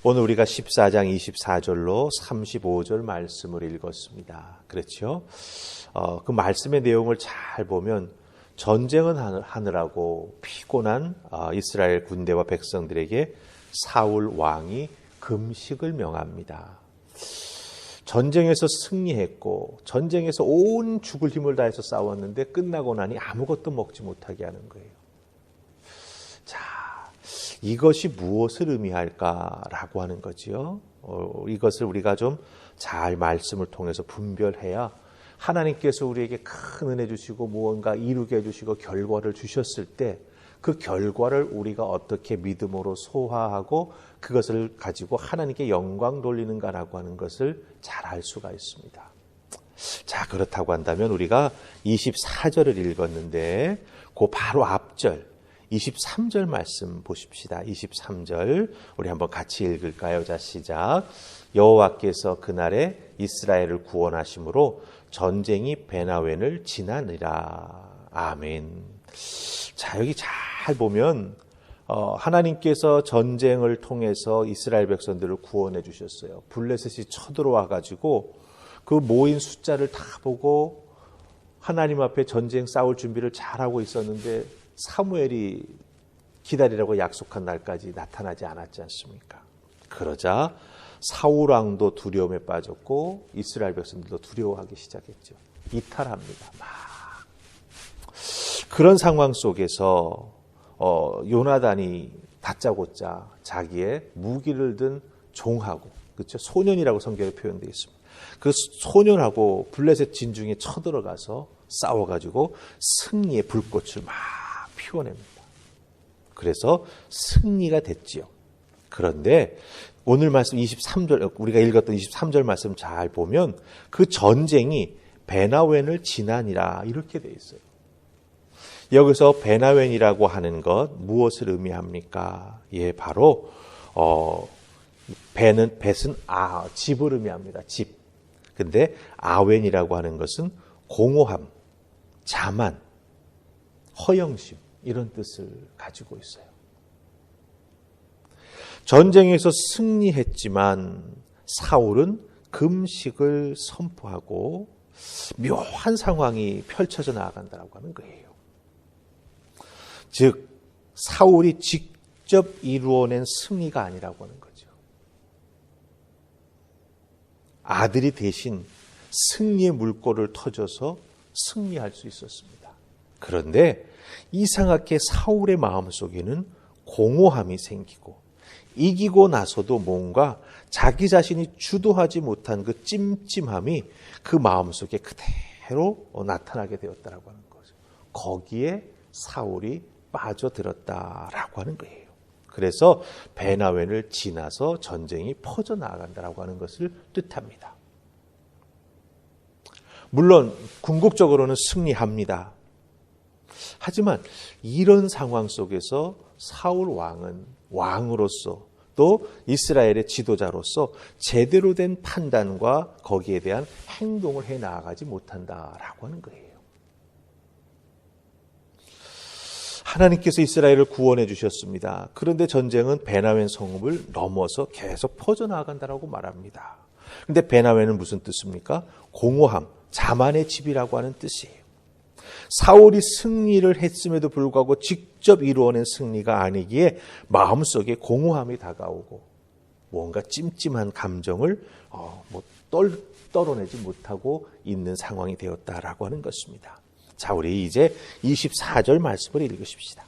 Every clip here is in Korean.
오늘 우리가 14장 24절로 35절 말씀을 읽었습니다. 그렇죠? 그 말씀의 내용을 잘 보면 전쟁은 하느라고 피곤한 이스라엘 군대와 백성들에게 사울 왕이 금식을 명합니다. 전쟁에서 승리했고 전쟁에서 온 죽을 힘을 다해서 싸웠는데 끝나고 나니 아무것도 먹지 못하게 하는 거예요. 자, 이것이 무엇을 의미할까라고 하는 거지요. 이것을 우리가 좀 잘 말씀을 통해서 분별해야 하나님께서 우리에게 큰 은혜 주시고 무언가 이루게 해주시고 결과를 주셨을 때 그 결과를 우리가 어떻게 믿음으로 소화하고 그것을 가지고 하나님께 영광 돌리는가라고 하는 것을 잘 알 수가 있습니다. 자, 그렇다고 한다면 우리가 24절을 읽었는데 그 바로 앞절 23절 말씀 보십시다. 23절 우리 한번 같이 읽을까요? 자, 시작. 여호와께서 그날에 이스라엘을 구원하심으로 전쟁이 베나웬을 지나니라. 아멘. 자, 여기 잘 보면 하나님께서 전쟁을 통해서 이스라엘 백성들을 구원해 주셨어요. 블레셋이 쳐들어와 가지고 그 모인 숫자를 다 보고 하나님 앞에 전쟁 싸울 준비를 잘하고 있었는데 사무엘이 기다리라고 약속한 날까지 나타나지 않았지 않습니까? 그러자 사울 왕도 두려움에 빠졌고 이스라엘 백성들도 두려워하기 시작했죠. 이탈합니다. 막 그런 상황 속에서 요나단이 다짜고짜 자기의 무기를 든 종하고, 그렇죠? 소년이라고 성경에 표현되어 있습니다. 그 소년하고 블레셋 진중에 쳐들어가서 싸워가지고 승리의 불꽃을 막 피워냅니다. 그래서 승리가 됐지요. 그런데 오늘 말씀 23절, 우리가 읽었던 23절 말씀 잘 보면 그 전쟁이 베나웬을 지나니라 이렇게 되어 있어요. 여기서 베나웬이라고 하는 것 무엇을 의미합니까? 예, 바로 벳은 집을 의미합니다. 집. 근데 아웬이라고 하는 것은 공허함, 자만, 허영심 이런 뜻을 가지고 있어요. 전쟁에서 승리했지만 사울은 금식을 선포하고 묘한 상황이 펼쳐져 나아간다고 하는 거예요. 즉 사울이 직접 이루어낸 승리가 아니라고 하는 거죠. 아들이 대신 승리의 물꼬를 터져서 승리할 수 있었습니다. 그런데 이상하게 사울의 마음속에는 공허함이 생기고 이기고 나서도 뭔가 자기 자신이 주도하지 못한 그 찜찜함이 그 마음속에 그대로 나타나게 되었다고 하는 거죠. 거기에 사울이 빠져들었다라고 하는 거예요. 그래서 베나웬을 지나서 전쟁이 퍼져나간다라고 하는 것을 뜻합니다. 물론 궁극적으로는 승리합니다. 하지만 이런 상황 속에서 사울 왕은 왕으로서 또 이스라엘의 지도자로서 제대로 된 판단과 거기에 대한 행동을 해 나가지 못한다라고 하는 거예요. 하나님께서 이스라엘을 구원해 주셨습니다. 그런데 전쟁은 베나웬 성읍을 넘어서 계속 퍼져나간다라고 말합니다. 그런데 베나웬은 무슨 뜻입니까? 공허함, 자만의 집이라고 하는 뜻이에요. 사울이 승리를 했음에도 불구하고 직접 이루어낸 승리가 아니기에 마음속에 공허함이 다가오고 뭔가 찜찜한 감정을 떨어내지 못하고 있는 상황이 되었다라고 하는 것입니다. 자, 우리 이제 24절 말씀을 읽으십시다.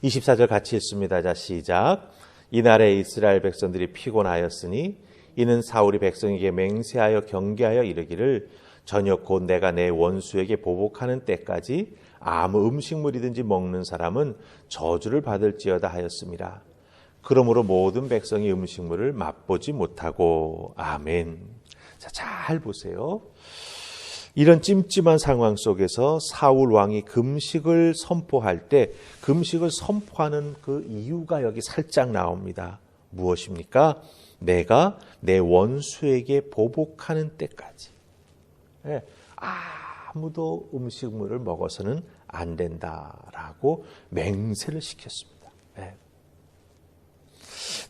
24절 같이 읽습니다. 자, 시작. 이날에 이스라엘 백성들이 피곤하였으니 이는 사울이 백성에게 맹세하여 경계하여 이르기를 저녁 곧 내가 내 원수에게 보복하는 때까지 아무 음식물이든지 먹는 사람은 저주를 받을지어다 하였습니다. 그러므로 모든 백성이 음식물을 맛보지 못하고 아멘. 자, 잘 보세요. 이런 찜찜한 상황 속에서 사울 왕이 금식을 선포할 때 금식을 선포하는 그 이유가 여기 살짝 나옵니다. 무엇입니까? 내가 내 원수에게 보복하는 때까지. 아무도 음식물을 먹어서는 안 된다라고 맹세를 시켰습니다.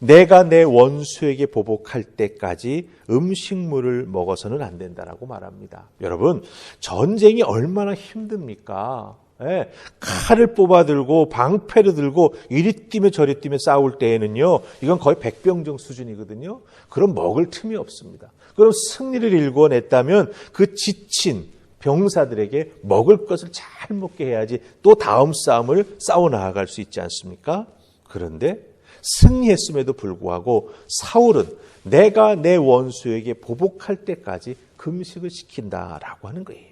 내가 내 원수에게 보복할 때까지 음식물을 먹어서는 안 된다라고 말합니다. 여러분, 전쟁이 얼마나 힘듭니까? 예, 칼을 뽑아들고 방패를 들고 이리 뛰며 저리 뛰며 싸울 때에는요, 이건 거의 백병정 수준이거든요. 그럼 먹을 틈이 없습니다. 그럼 승리를 일궈냈다면 그 지친 병사들에게 먹을 것을 잘 먹게 해야지 또 다음 싸움을 싸워 나아갈 수 있지 않습니까? 그런데 승리했음에도 불구하고 사울은 내가 내 원수에게 보복할 때까지 금식을 시킨다라고 하는 거예요.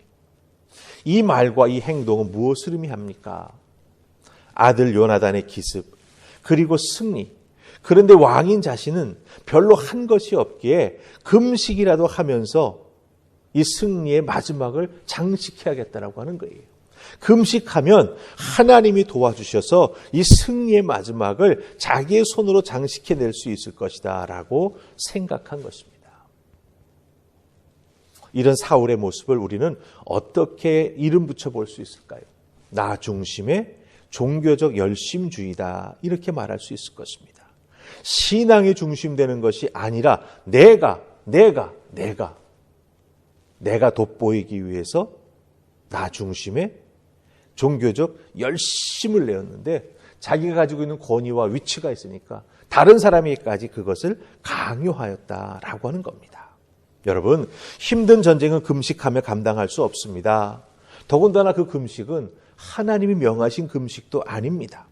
이 말과 이 행동은 무엇을 의미합니까? 아들 요나단의 기습, 그리고 승리. 그런데 왕인 자신은 별로 한 것이 없기에 금식이라도 하면서 이 승리의 마지막을 장식해야겠다라고 하는 거예요. 금식하면 하나님이 도와주셔서 이 승리의 마지막을 자기의 손으로 장식해낼 수 있을 것이다 라고 생각한 것입니다. 이런 사울의 모습을 우리는 어떻게 이름 붙여볼 수 있을까요? 나 중심의 종교적 열심주의다, 이렇게 말할 수 있을 것입니다. 신앙이 중심되는 것이 아니라 내가 돋보이기 위해서 나 중심의 종교적 열심을 내었는데, 자기가 가지고 있는 권위와 위치가 있으니까 다른 사람에게까지 그것을 강요하였다라고 하는 겁니다. 여러분, 힘든 전쟁은 금식하며 감당할 수 없습니다. 더군다나 그 금식은 하나님이 명하신 금식도 아닙니다.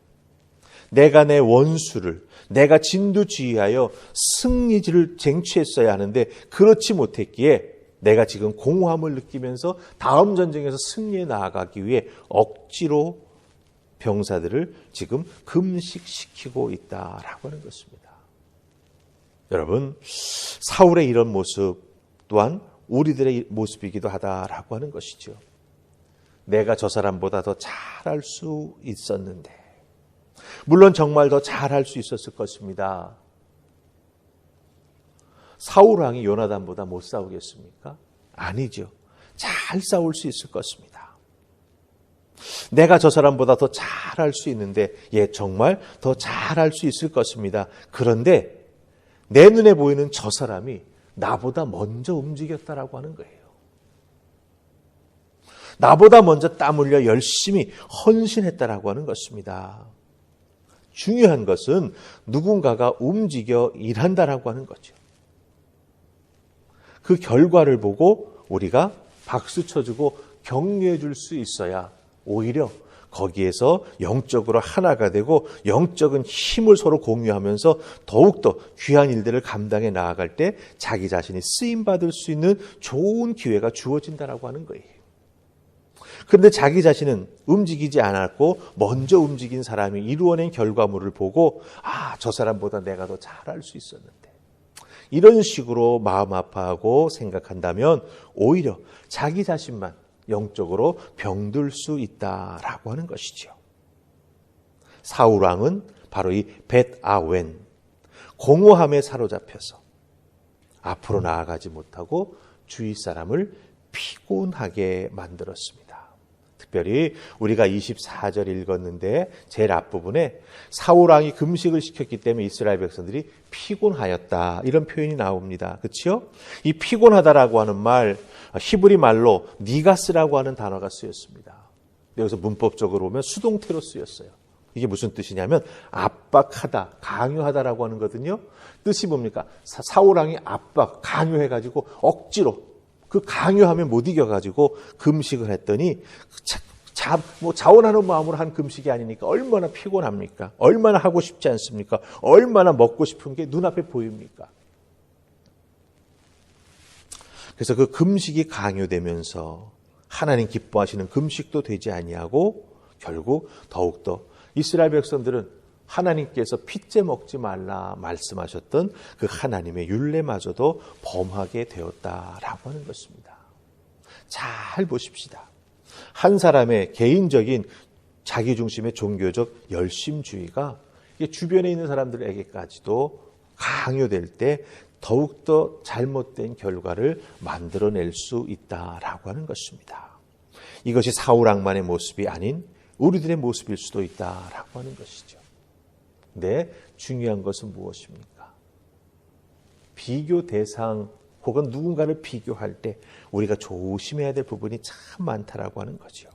내가 내 원수를 내가 진두지휘하여 승리를 쟁취했어야 하는데 그렇지 못했기에 내가 지금 공허함을 느끼면서 다음 전쟁에서 승리에 나아가기 위해 억지로 병사들을 지금 금식시키고 있다라고 하는 것입니다. 여러분, 사울의 이런 모습 또한 우리들의 모습이기도 하다라고 하는 것이죠. 내가 저 사람보다 더 잘할 수 있었는데, 물론 정말 더 잘할 수 있었을 것입니다. 사울 왕이 요나단보다 못 싸우겠습니까? 아니죠. 잘 싸울 수 있을 것입니다. 내가 저 사람보다 더 잘할 수 있는데, 정말 더 잘할 수 있을 것입니다. 그런데 내 눈에 보이는 저 사람이 나보다 먼저 움직였다라고 하는 거예요. 나보다 먼저 땀 흘려 열심히 헌신했다라고 하는 것입니다. 중요한 것은 누군가가 움직여 일한다라고 하는 거죠. 그 결과를 보고 우리가 박수 쳐주고 격려해 줄 수 있어야 오히려 거기에서 영적으로 하나가 되고 영적인 힘을 서로 공유하면서 더욱더 귀한 일들을 감당해 나아갈 때 자기 자신이 쓰임받을 수 있는 좋은 기회가 주어진다라고 하는 거예요. 그런데 자기 자신은 움직이지 않았고 먼저 움직인 사람이 이루어낸 결과물을 보고 저 사람보다 내가 더 잘할 수 있었는데, 이런 식으로 마음 아파하고 생각한다면 오히려 자기 자신만 영적으로 병들 수 있다라고 하는 것이죠. 사울 왕은 바로 이 벳아웬, 공허함에 사로잡혀서 앞으로 나아가지 못하고 주위 사람을 피곤하게 만들었습니다. 특별히 우리가 24절 읽었는데 제일 앞부분에 사울 왕이 금식을 시켰기 때문에 이스라엘 백성들이 피곤하였다, 이런 표현이 나옵니다. 그렇죠? 이 피곤하다라고 하는 말, 히브리 말로 니가스라고 하는 단어가 쓰였습니다. 여기서 문법적으로 보면 수동태로 쓰였어요. 이게 무슨 뜻이냐면 압박하다, 강요하다라고 하는 거거든요. 뜻이 뭡니까? 사울 왕이 압박, 강요해가지고 억지로 그 강요함에 못 이겨가지고 금식을 했더니 자원하는 마음으로 한 금식이 아니니까 얼마나 피곤합니까? 얼마나 하고 싶지 않습니까? 얼마나 먹고 싶은 게 눈앞에 보입니까? 그래서 그 금식이 강요되면서 하나님 기뻐하시는 금식도 되지 아니하고 결국 더욱더 이스라엘 백성들은 하나님께서 핏째 먹지 말라 말씀하셨던 그 하나님의 율례마저도 범하게 되었다라고 하는 것입니다. 잘 보십시다. 한 사람의 개인적인 자기중심의 종교적 열심주의가 주변에 있는 사람들에게까지도 강요될 때 더욱더 잘못된 결과를 만들어낼 수 있다라고 하는 것입니다. 이것이 사울 왕만의 모습이 아닌 우리들의 모습일 수도 있다라고 하는 것이죠. 근데 중요한 것은 무엇입니까? 비교 대상 혹은 누군가를 비교할 때 우리가 조심해야 될 부분이 참 많다라고 하는 거죠.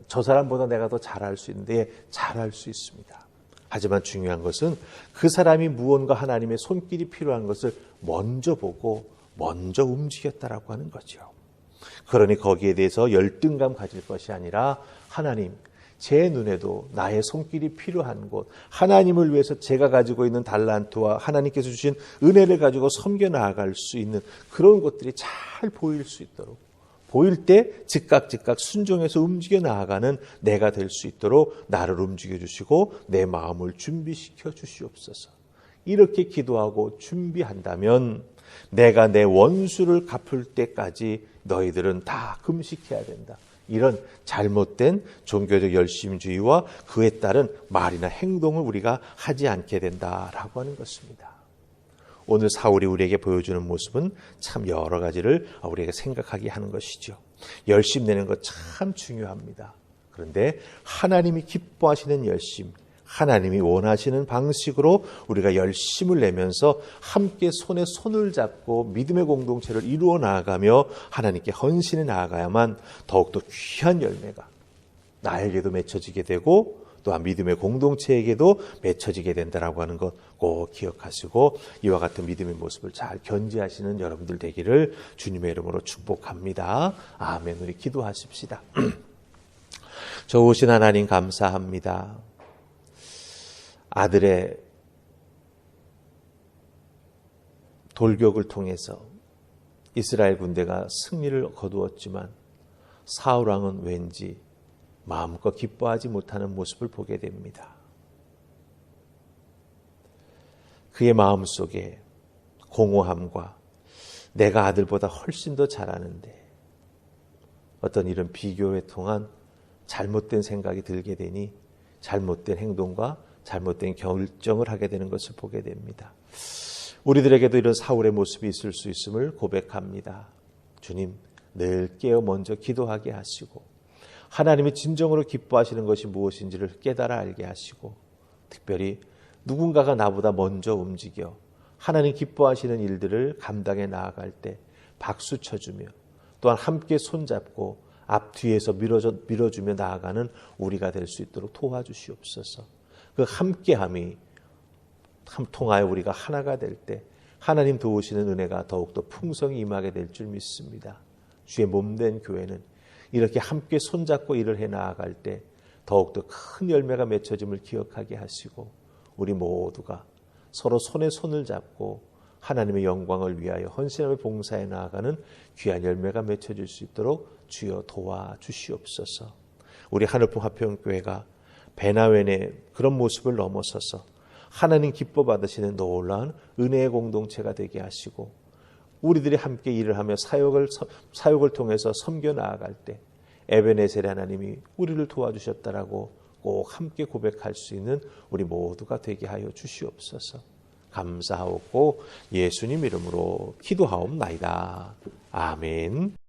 저 사람보다 내가 더 잘할 수 있는데 잘할 수 있습니다. 하지만 중요한 것은 그 사람이 무언가 하나님의 손길이 필요한 것을 먼저 보고 먼저 움직였다라고 하는 거죠. 그러니 거기에 대해서 열등감 가질 것이 아니라 하나님, 제 눈에도 나의 손길이 필요한 곳, 하나님을 위해서 제가 가지고 있는 달란트와 하나님께서 주신 은혜를 가지고 섬겨 나아갈 수 있는 그런 것들이 잘 보일 수 있도록, 보일 때 즉각 순종해서 움직여 나아가는 내가 될 수 있도록 나를 움직여 주시고 내 마음을 준비시켜 주시옵소서. 이렇게 기도하고 준비한다면 내가 내 원수를 갚을 때까지 너희들은 다 금식해야 된다. 이런 잘못된 종교적 열심주의와 그에 따른 말이나 행동을 우리가 하지 않게 된다라고 하는 것입니다. 오늘 사울이 우리에게 보여주는 모습은 참 여러 가지를 우리에게 생각하게 하는 것이죠. 열심 내는 것 참 중요합니다. 그런데 하나님이 기뻐하시는 열심, 하나님이 원하시는 방식으로 우리가 열심을 내면서 함께 손에 손을 잡고 믿음의 공동체를 이루어 나아가며 하나님께 헌신해 나아가야만 더욱더 귀한 열매가 나에게도 맺혀지게 되고 또한 믿음의 공동체에게도 맺혀지게 된다라고 하는 것 꼭 기억하시고 이와 같은 믿음의 모습을 잘 견지하시는 여러분들 되기를 주님의 이름으로 축복합니다. 아멘. 우리 기도하십시다. 좋으신 하나님 감사합니다. 아들의 돌격을 통해서 이스라엘 군대가 승리를 거두었지만 사울 왕은 왠지 마음껏 기뻐하지 못하는 모습을 보게 됩니다. 그의 마음속에 공허함과 내가 아들보다 훨씬 더 잘하는데 어떤 이런 비교에 통한 잘못된 생각이 들게 되니 잘못된 행동과 잘못된 결정을 하게 되는 것을 보게 됩니다. 우리들에게도 이런 사울의 모습이 있을 수 있음을 고백합니다. 주님, 늘 깨어 먼저 기도하게 하시고 하나님이 진정으로 기뻐하시는 것이 무엇인지를 깨달아 알게 하시고 특별히 누군가가 나보다 먼저 움직여 하나님 기뻐하시는 일들을 감당해 나아갈 때 박수 쳐주며 또한 함께 손잡고 앞뒤에서 밀어주며 나아가는 우리가 될 수 있도록 도와주시옵소서. 그 함께함이 통하여 우리가 하나가 될 때 하나님 도우시는 은혜가 더욱더 풍성히 임하게 될 줄 믿습니다. 주의 몸된 교회는 이렇게 함께 손잡고 일을 해 나아갈 때 더욱더 큰 열매가 맺혀짐을 기억하게 하시고 우리 모두가 서로 손에 손을 잡고 하나님의 영광을 위하여 헌신하며 봉사해 나아가는 귀한 열매가 맺혀질 수 있도록 주여 도와주시옵소서. 우리 하늘풍 화평교회가 베나웬의 그런 모습을 넘어서서 하나님 기뻐 받으시는 놀라운 은혜의 공동체가 되게 하시고 우리들이 함께 일을 하며 사역을 통해서 섬겨 나아갈 때 에베네셀의 하나님이 우리를 도와주셨다라고 꼭 함께 고백할 수 있는 우리 모두가 되게 하여 주시옵소서. 감사하고 예수님 이름으로 기도하옵나이다. 아멘.